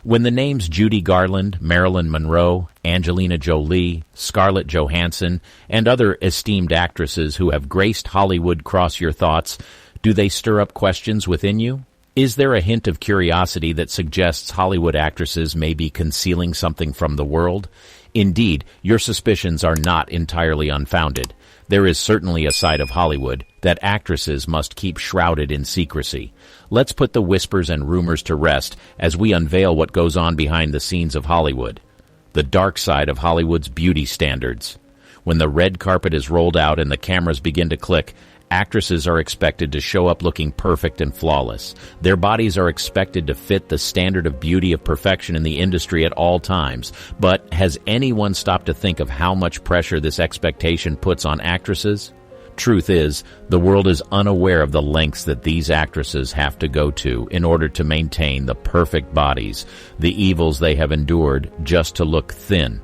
When the names Judy Garland, Marilyn Monroe, Angelina Jolie, Scarlett Johansson, and other esteemed actresses who have graced Hollywood cross your thoughts, do they stir up questions within you? Is there a hint of curiosity that suggests Hollywood actresses may be concealing something from the world? Indeed, your suspicions are not entirely unfounded. There is certainly a side of Hollywood that actresses must keep shrouded in secrecy. Let's put the whispers and rumors to rest as we unveil what goes on behind the scenes of Hollywood. The dark side of Hollywood's beauty standards. When the red carpet is rolled out and the cameras begin to click, actresses are expected to show up looking perfect and flawless. Their bodies are expected to fit the standard of beauty of perfection in the industry at all times. But has anyone stopped to think of how much pressure this expectation puts on actresses? Truth is, the world is unaware of the lengths that these actresses have to go to in order to maintain the perfect bodies, the evils they have endured just to look thin.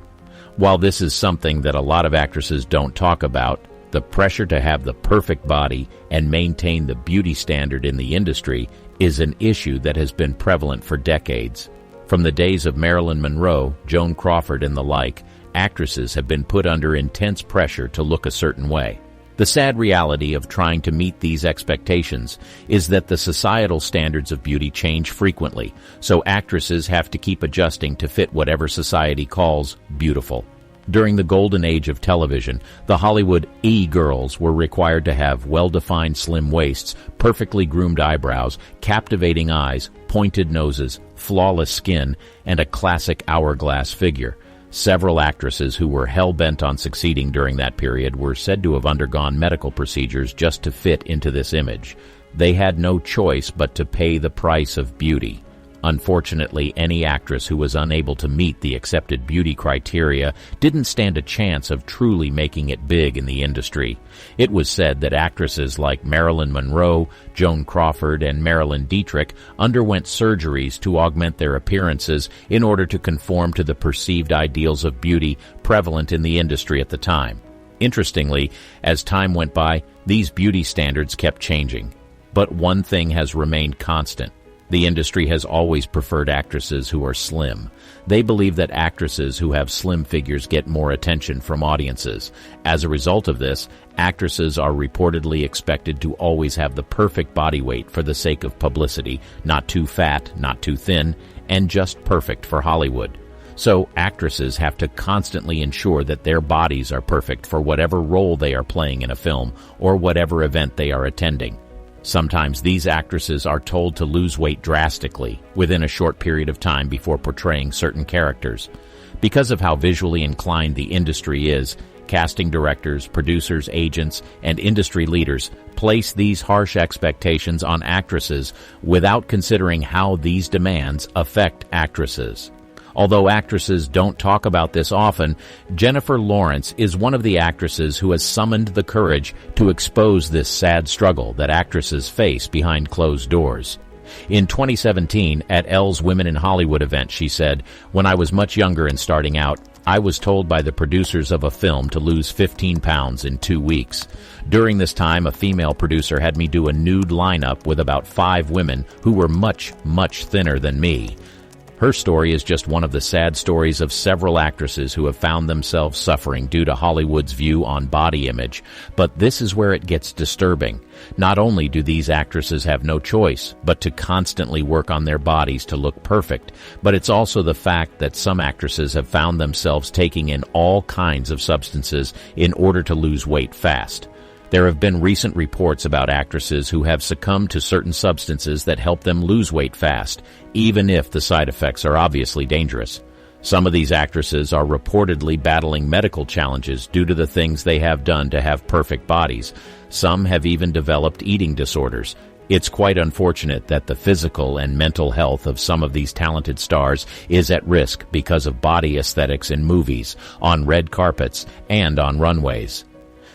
While this is something that a lot of actresses don't talk about, the pressure to have the perfect body and maintain the beauty standard in the industry is an issue that has been prevalent for decades. From the days of Marilyn Monroe, Joan Crawford, and the like, actresses have been put under intense pressure to look a certain way. The sad reality of trying to meet these expectations is that the societal standards of beauty change frequently, so actresses have to keep adjusting to fit whatever society calls beautiful. During the golden age of television, the Hollywood E-girls were required to have well-defined slim waists, perfectly groomed eyebrows, captivating eyes, pointed noses, flawless skin, and a classic hourglass figure. Several actresses who were hell-bent on succeeding during that period were said to have undergone medical procedures just to fit into this image. They had no choice but to pay the price of beauty. Unfortunately, any actress who was unable to meet the accepted beauty criteria didn't stand a chance of truly making it big in the industry. It was said that actresses like Marilyn Monroe, Joan Crawford, and Marilyn Dietrich underwent surgeries to augment their appearances in order to conform to the perceived ideals of beauty prevalent in the industry at the time. Interestingly, as time went by, these beauty standards kept changing. But one thing has remained constant. The industry has always preferred actresses who are slim. They believe that actresses who have slim figures get more attention from audiences. As a result of this, actresses are reportedly expected to always have the perfect body weight for the sake of publicity, not too fat, not too thin, and just perfect for Hollywood. So actresses have to constantly ensure that their bodies are perfect for whatever role they are playing in a film or whatever event they are attending. Sometimes these actresses are told to lose weight drastically within a short period of time before portraying certain characters. Because of how visually inclined the industry is, casting directors, producers, agents, and industry leaders place these harsh expectations on actresses without considering how these demands affect actresses. Although actresses don't talk about this often, Jennifer Lawrence is one of the actresses who has summoned the courage to expose this sad struggle that actresses face behind closed doors. In 2017, at Elle's Women in Hollywood event, she said, "When I was much younger and starting out, I was told by the producers of a film to lose 15 pounds in 2 weeks. During this time, a female producer had me do a nude lineup with about 5 women who were much, much thinner than me." Her story is just one of the sad stories of several actresses who have found themselves suffering due to Hollywood's view on body image. But this is where it gets disturbing. Not only do these actresses have no choice but to constantly work on their bodies to look perfect, but it's also the fact that some actresses have found themselves taking in all kinds of substances in order to lose weight fast. There have been recent reports about actresses who have succumbed to certain substances that help them lose weight fast, even if the side effects are obviously dangerous. Some of these actresses are reportedly battling medical challenges due to the things they have done to have perfect bodies. Some have even developed eating disorders. It's quite unfortunate that the physical and mental health of some of these talented stars is at risk because of body aesthetics in movies, on red carpets, and on runways.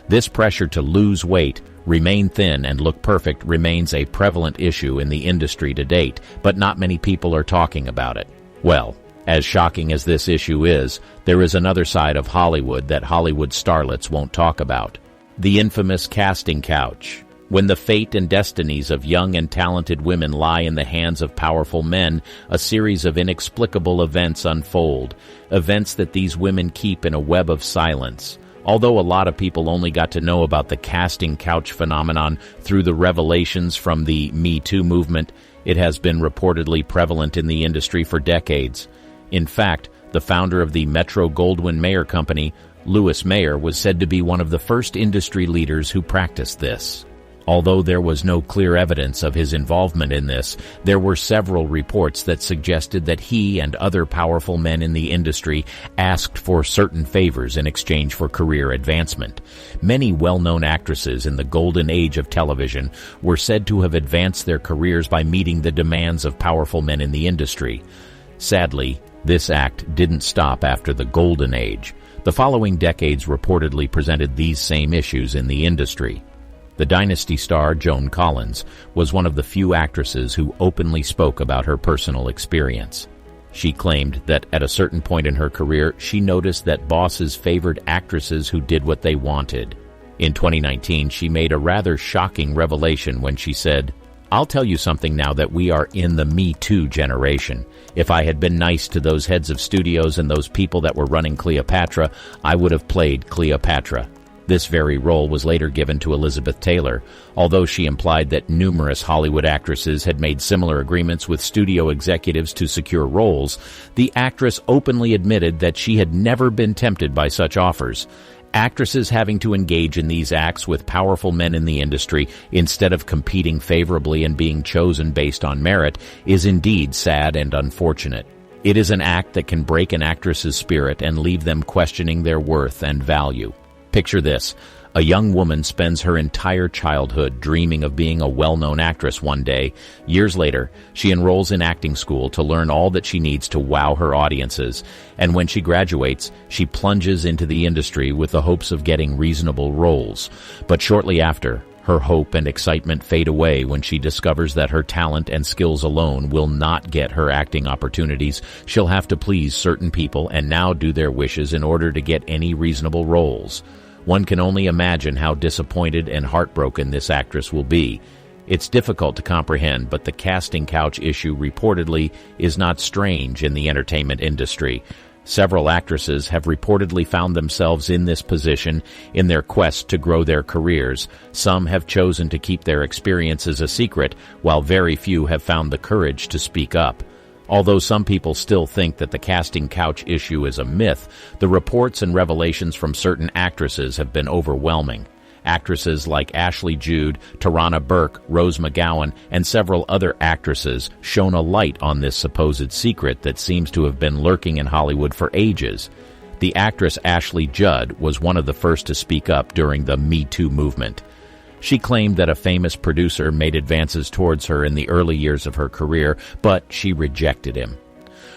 This pressure to lose weight, remain thin, and look perfect remains a prevalent issue in the industry to date, but not many people are talking about it. Well, as shocking as this issue is, there is another side of Hollywood that Hollywood starlets won't talk about. The infamous casting couch. When the fate and destinies of young and talented women lie in the hands of powerful men, a series of inexplicable events unfold, events that these women keep in a web of silence. Although a lot of people only got to know about the casting couch phenomenon through the revelations from the Me Too movement, it has been reportedly prevalent in the industry for decades. In fact, the founder of the Metro-Goldwyn-Mayer Company, Louis Mayer, was said to be one of the first industry leaders who practiced this. Although there was no clear evidence of his involvement in this, there were several reports that suggested that he and other powerful men in the industry asked for certain favors in exchange for career advancement. Many well-known actresses in the golden age of television were said to have advanced their careers by meeting the demands of powerful men in the industry. Sadly, this act didn't stop after the golden age. The following decades reportedly presented these same issues in the industry. The Dynasty star Joan Collins was one of the few actresses who openly spoke about her personal experience. She claimed that at a certain point in her career, she noticed that bosses favored actresses who did what they wanted. In 2019, she made a rather shocking revelation when she said, "I'll tell you something now that we are in the Me Too generation. If I had been nice to those heads of studios and those people that were running Cleopatra, I would have played Cleopatra." This very role was later given to Elizabeth Taylor, although she implied that numerous Hollywood actresses had made similar agreements with studio executives to secure roles. The actress openly admitted that she had never been tempted by such offers. Actresses having to engage in these acts with powerful men in the industry instead of competing favorably and being chosen based on merit is indeed sad and unfortunate. It is an act that can break an actress's spirit and leave them questioning their worth and value. Picture this. A young woman spends her entire childhood dreaming of being a well-known actress one day. Years later, she enrolls in acting school to learn all that she needs to wow her audiences. And when she graduates, she plunges into the industry with the hopes of getting reasonable roles. But shortly after, her hope and excitement fade away when she discovers that her talent and skills alone will not get her acting opportunities. She'll have to please certain people and now do their wishes in order to get any reasonable roles. One can only imagine how disappointed and heartbroken this actress will be. It's difficult to comprehend, but the casting couch issue reportedly is not strange in the entertainment industry. Several actresses have reportedly found themselves in this position in their quest to grow their careers. Some have chosen to keep their experiences a secret, while very few have found the courage to speak up. Although some people still think that the casting couch issue is a myth, the reports and revelations from certain actresses have been overwhelming. Actresses like Ashley Judd, Tarana Burke, Rose McGowan, and several other actresses shone a light on this supposed secret that seems to have been lurking in Hollywood for ages. The actress Ashley Judd was one of the first to speak up during the Me Too movement. She claimed that a famous producer made advances towards her in the early years of her career, but she rejected him.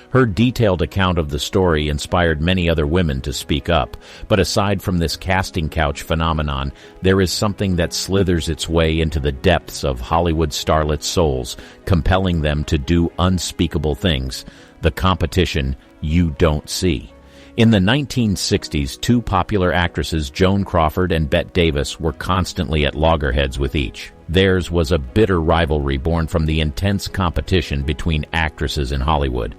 Her detailed account of the story inspired many other women to speak up, but aside from this casting couch phenomenon, there is something that slithers its way into the depths of Hollywood starlets' souls, compelling them to do unspeakable things, the competition you don't see. In the 1960s, two popular actresses, Joan Crawford and Bette Davis, were constantly at loggerheads with each. Theirs was a bitter rivalry born from the intense competition between actresses in Hollywood.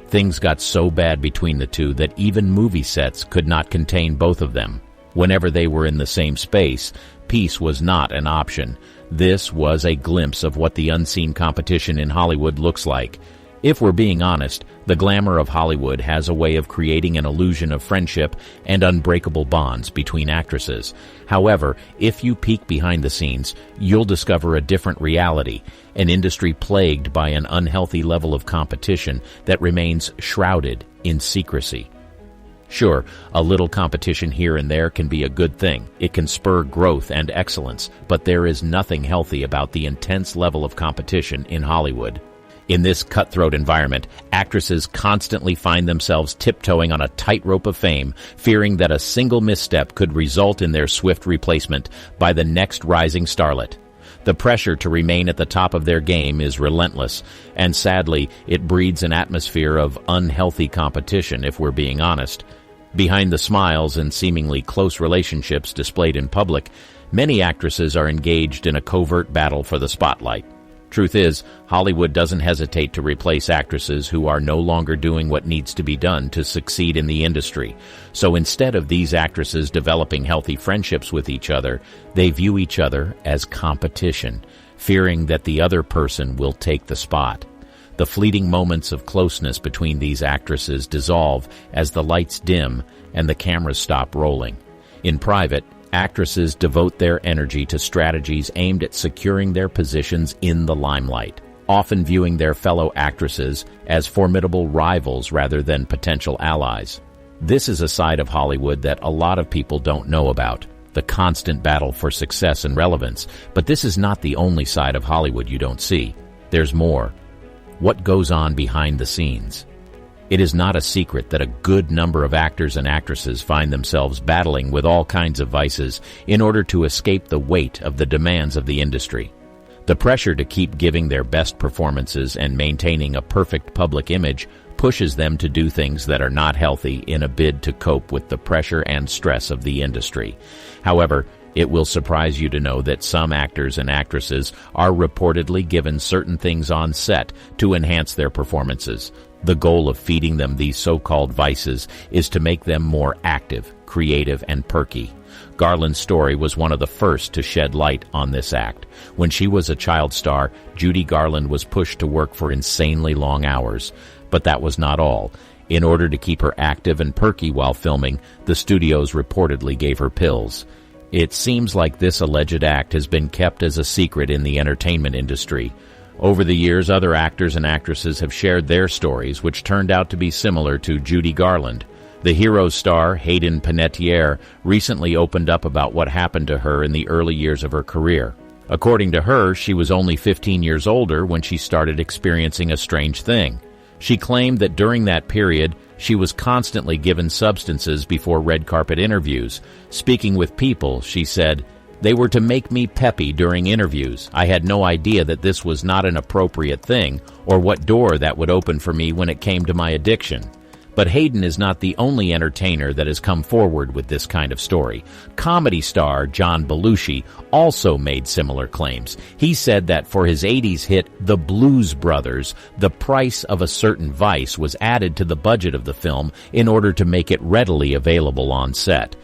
Things got so bad between the two that even movie sets could not contain both of them. Whenever they were in the same space, peace was not an option. This was a glimpse of what the unseen competition in Hollywood looks like. If we're being honest, the glamour of Hollywood has a way of creating an illusion of friendship and unbreakable bonds between actresses. However, if you peek behind the scenes, you'll discover a different reality, an industry plagued by an unhealthy level of competition that remains shrouded in secrecy. Sure, a little competition here and there can be a good thing. It can spur growth and excellence, but there is nothing healthy about the intense level of competition in Hollywood. In this cutthroat environment, actresses constantly find themselves tiptoeing on a tightrope of fame, fearing that a single misstep could result in their swift replacement by the next rising starlet. The pressure to remain at the top of their game is relentless, and sadly, it breeds an atmosphere of unhealthy competition, if we're being honest. Behind the smiles and seemingly close relationships displayed in public, many actresses are engaged in a covert battle for the spotlight. Truth is, Hollywood doesn't hesitate to replace actresses who are no longer doing what needs to be done to succeed in the industry. So instead of these actresses developing healthy friendships with each other, they view each other as competition, fearing that the other person will take the spot. The fleeting moments of closeness between these actresses dissolve as the lights dim and the cameras stop rolling. In private, actresses devote their energy to strategies aimed at securing their positions in the limelight, often viewing their fellow actresses as formidable rivals rather than potential allies. This is a side of Hollywood that a lot of people don't know about, the constant battle for success and relevance. But this is not the only side of Hollywood you don't see. There's more. What goes on behind the scenes? It is not a secret that a good number of actors and actresses find themselves battling with all kinds of vices in order to escape the weight of the demands of the industry. The pressure to keep giving their best performances and maintaining a perfect public image pushes them to do things that are not healthy in a bid to cope with the pressure and stress of the industry. However, it will surprise you to know that some actors and actresses are reportedly given certain things on set to enhance their performances. The goal of feeding them these so-called vices is to make them more active, creative, and perky. Garland's story was one of the first to shed light on this act. When she was a child star, Judy Garland was pushed to work for insanely long hours. But that was not all. In order to keep her active and perky while filming, the studios reportedly gave her pills. It seems like this alleged act has been kept as a secret in the entertainment industry. Over the years, other actors and actresses have shared their stories, which turned out to be similar to Judy Garland. The Heroes star, Hayden Panettiere, recently opened up about what happened to her in the early years of her career. According to her, she was only 15 years older when she started experiencing a strange thing. She claimed that during that period, she was constantly given substances before red carpet interviews. Speaking with People, she said, "They were to make me peppy during interviews. I had no idea that this was not an appropriate thing or what door that would open for me when it came to my addiction." But Hayden is not the only entertainer that has come forward with this kind of story. Comedy star John Belushi also made similar claims. He said that for his 80s hit The Blues Brothers, the price of a certain vice was added to the budget of the film in order to make it readily available on set.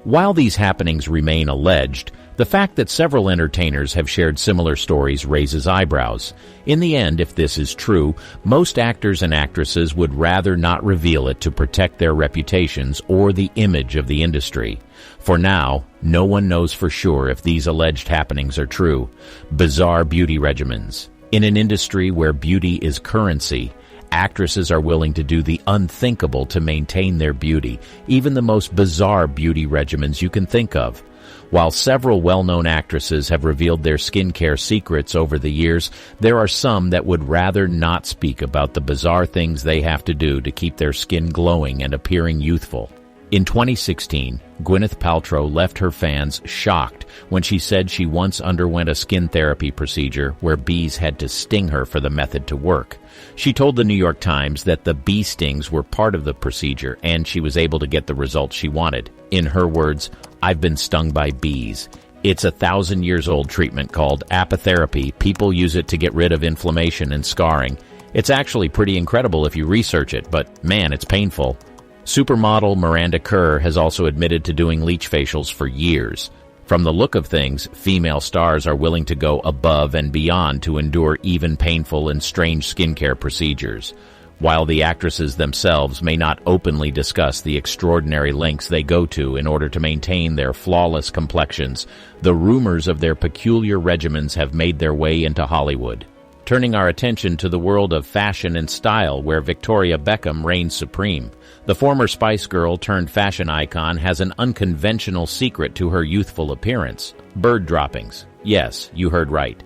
While these happenings remain alleged, the fact that several entertainers have shared similar stories raises eyebrows. In the end, if this is true, most actors and actresses would rather not reveal it to protect their reputations or the image of the industry. For now, no one knows for sure if these alleged happenings are true. Bizarre beauty regimens. In an industry where beauty is currency, actresses are willing to do the unthinkable to maintain their beauty, even the most bizarre beauty regimens you can think of. While several well-known actresses have revealed their skincare secrets over the years, there are some that would rather not speak about the bizarre things they have to do to keep their skin glowing and appearing youthful. In 2016, Gwyneth Paltrow left her fans shocked when she said she once underwent a skin therapy procedure where bees had to sting her for the method to work. She told the New York Times that the bee stings were part of the procedure and she was able to get the results she wanted. In her words, "I've been stung by bees. It's a 1,000-years-old treatment called apitherapy. People use it to get rid of inflammation and scarring. It's actually pretty incredible if you research it, but man, it's painful." Supermodel Miranda Kerr has also admitted to doing leech facials for years. From the look of things, female stars are willing to go above and beyond to endure even painful and strange skincare procedures. While the actresses themselves may not openly discuss the extraordinary lengths they go to in order to maintain their flawless complexions, the rumors of their peculiar regimens have made their way into Hollywood. Turning our attention to the world of fashion and style, where Victoria Beckham reigns supreme. The former Spice Girl turned fashion icon has an unconventional secret to her youthful appearance: bird droppings. Yes, you heard right.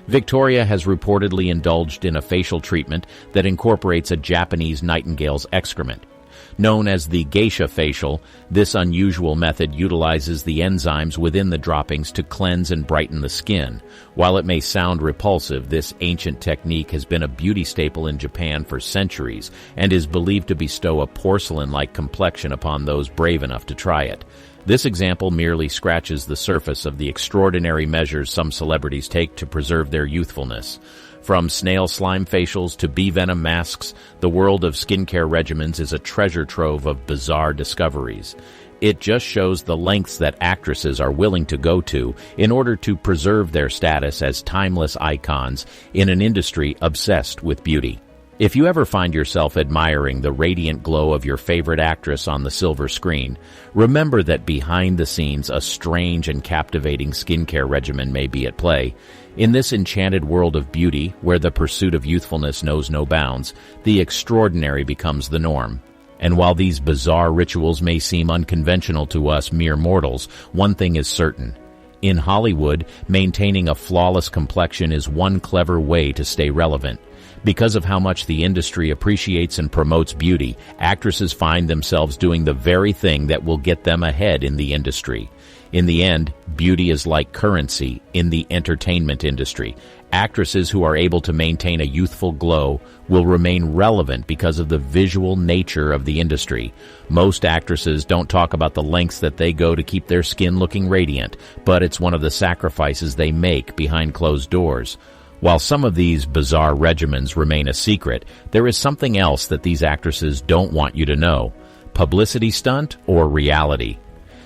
Victoria has reportedly indulged in a facial treatment that incorporates a Japanese nightingale's excrement. Known as the geisha facial, this unusual method utilizes the enzymes within the droppings to cleanse and brighten the skin. While it may sound repulsive, this ancient technique has been a beauty staple in Japan for centuries and is believed to bestow a porcelain-like complexion upon those brave enough to try it. This example merely scratches the surface of the extraordinary measures some celebrities take to preserve their youthfulness. From snail slime facials to bee venom masks, the world of skincare regimens is a treasure trove of bizarre discoveries. It just shows the lengths that actresses are willing to go to in order to preserve their status as timeless icons in an industry obsessed with beauty. If you ever find yourself admiring the radiant glow of your favorite actress on the silver screen, remember that behind the scenes a strange and captivating skincare regimen may be at play. In this enchanted world of beauty, where the pursuit of youthfulness knows no bounds, the extraordinary becomes the norm. And while these bizarre rituals may seem unconventional to us mere mortals, one thing is certain. In Hollywood, maintaining a flawless complexion is one clever way to stay relevant. Because of how much the industry appreciates and promotes beauty, actresses find themselves doing the very thing that will get them ahead in the industry. In the end, beauty is like currency in the entertainment industry. Actresses who are able to maintain a youthful glow will remain relevant because of the visual nature of the industry. Most actresses don't talk about the lengths that they go to keep their skin looking radiant, but it's one of the sacrifices they make behind closed doors. While some of these bizarre regimens remain a secret, there is something else that these actresses don't want you to know. Publicity stunt or reality?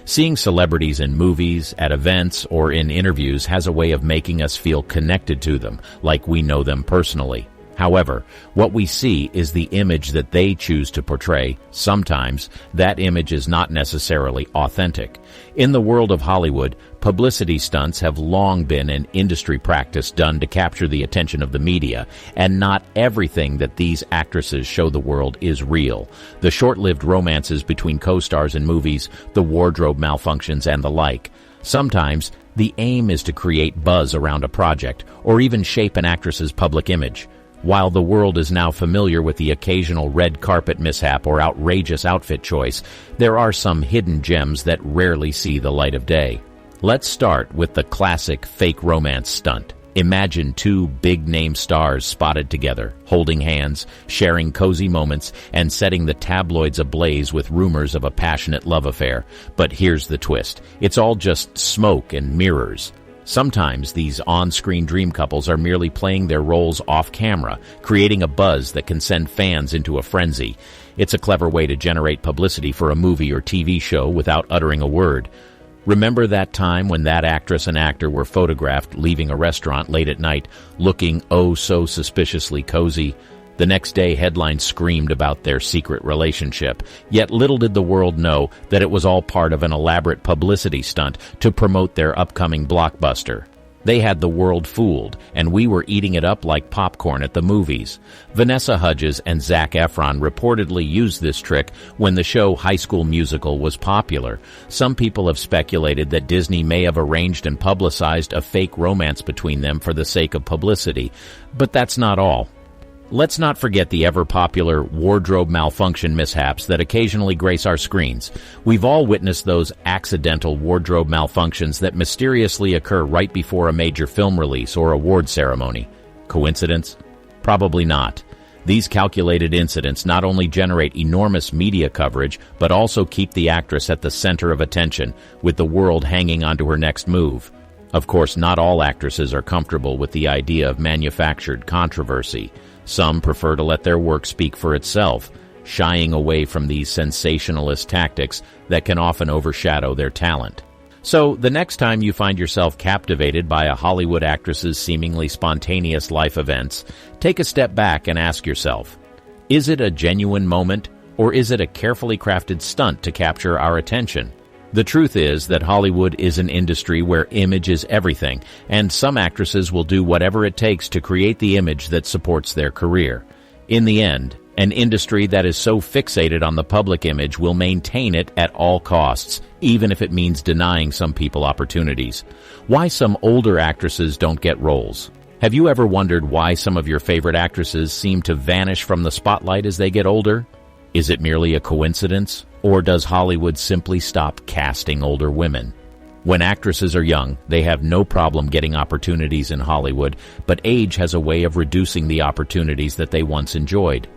Seeing celebrities in movies, at events, or in interviews has a way of making us feel connected to them, like we know them personally. However, what we see is the image that they choose to portray. Sometimes, that image is not necessarily authentic. In the world of Hollywood, publicity stunts have long been an industry practice done to capture the attention of the media, and not everything that these actresses show the world is real. The short-lived romances between co-stars in movies, the wardrobe malfunctions, and the like. Sometimes, the aim is to create buzz around a project, or even shape an actress's public image. While the world is now familiar with the occasional red carpet mishap or outrageous outfit choice, there are some hidden gems that rarely see the light of day. Let's start with the classic fake romance stunt. Imagine two big-name stars spotted together, holding hands, sharing cozy moments, and setting the tabloids ablaze with rumors of a passionate love affair. But here's the twist. It's all just smoke and mirrors. Sometimes these on-screen dream couples are merely playing their roles off-camera, creating a buzz that can send fans into a frenzy. It's a clever way to generate publicity for a movie or TV show without uttering a word. Remember that time when that actress and actor were photographed leaving a restaurant late at night, looking oh so suspiciously cozy? The next day, headlines screamed about their secret relationship, yet little did the world know that it was all part of an elaborate publicity stunt to promote their upcoming blockbuster. They had the world fooled, and we were eating it up like popcorn at the movies. Vanessa Hudgens and Zac Efron reportedly used this trick when the show High School Musical was popular. Some people have speculated that Disney may have arranged and publicized a fake romance between them for the sake of publicity, but that's not all. Let's not forget the ever-popular wardrobe malfunction mishaps that occasionally grace our screens. We've all witnessed those accidental wardrobe malfunctions that mysteriously occur right before a major film release or award ceremony. Coincidence? Probably not. These calculated incidents not only generate enormous media coverage, but also keep the actress at the center of attention, with the world hanging onto her next move. Of course, not all actresses are comfortable with the idea of manufactured controversy. Some prefer to let their work speak for itself, shying away from these sensationalist tactics that can often overshadow their talent. So, the next time you find yourself captivated by a Hollywood actress's seemingly spontaneous life events, take a step back and ask yourself, is it a genuine moment, or is it a carefully crafted stunt to capture our attention? The truth is that Hollywood is an industry where image is everything, and some actresses will do whatever it takes to create the image that supports their career. In the end, an industry that is so fixated on the public image will maintain it at all costs, even if it means denying some people opportunities. Why some older actresses don't get roles? Have you ever wondered why some of your favorite actresses seem to vanish from the spotlight as they get older? Is it merely a coincidence, or does Hollywood simply stop casting older women? When actresses are young, they have no problem getting opportunities in Hollywood, but age has a way of reducing the opportunities that they once enjoyed.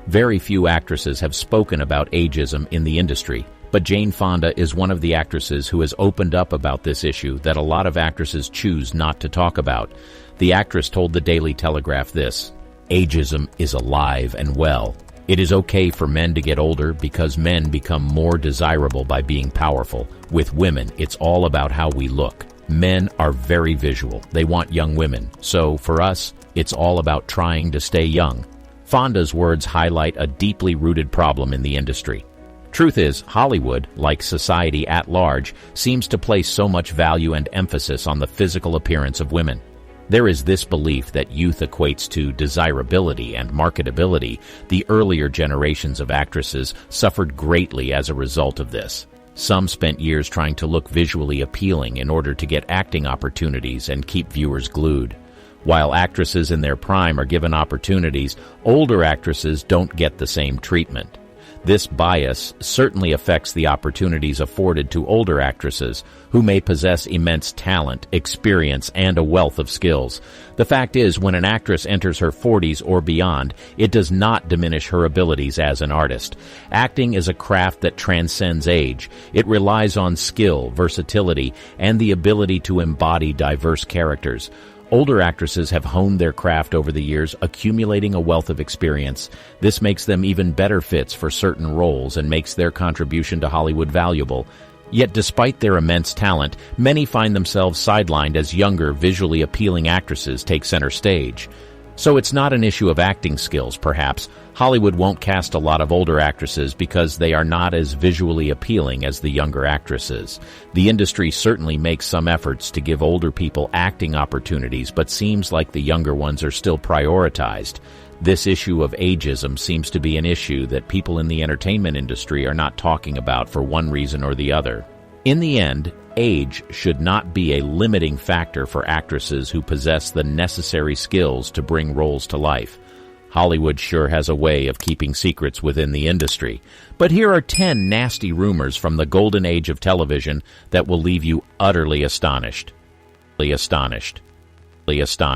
Very few actresses have spoken about ageism in the industry, but Jane Fonda is one of the actresses who has opened up about this issue that a lot of actresses choose not to talk about. The actress told the Daily Telegraph this: "Ageism is alive and well. It is okay for men to get older because men become more desirable by being powerful. With women, it's all about how we look. Men are very visual. They want young women. So, for us, it's all about trying to stay young." Fonda's words highlight a deeply rooted problem in the industry. Truth is, Hollywood, like society at large, seems to place so much value and emphasis on the physical appearance of women. There is this belief that youth equates to desirability and marketability. The earlier generations of actresses suffered greatly as a result of this. Some spent years trying to look visually appealing in order to get acting opportunities and keep viewers glued. While actresses in their prime are given opportunities, older actresses don't get the same treatment. This bias certainly affects the opportunities afforded to older actresses, who may possess immense talent, experience, and a wealth of skills. The fact is, when an actress enters her 40s or beyond, it does not diminish her abilities as an artist. Acting is a craft that transcends age. It relies on skill, versatility, and the ability to embody diverse characters. Older actresses have honed their craft over the years, accumulating a wealth of experience. This makes them even better fits for certain roles and makes their contribution to Hollywood valuable. Yet despite their immense talent, many find themselves sidelined as younger, visually appealing actresses take center stage. So it's not an issue of acting skills, perhaps. Hollywood won't cast a lot of older actresses because they are not as visually appealing as the younger actresses. The industry certainly makes some efforts to give older people acting opportunities, but seems like the younger ones are still prioritized. This issue of ageism seems to be an issue that people in the entertainment industry are not talking about for one reason or the other. In the end, age should not be a limiting factor for actresses who possess the necessary skills to bring roles to life. Hollywood sure has a way of keeping secrets within the industry. But here are 10 nasty rumors from the golden age of television that will leave you utterly astonished.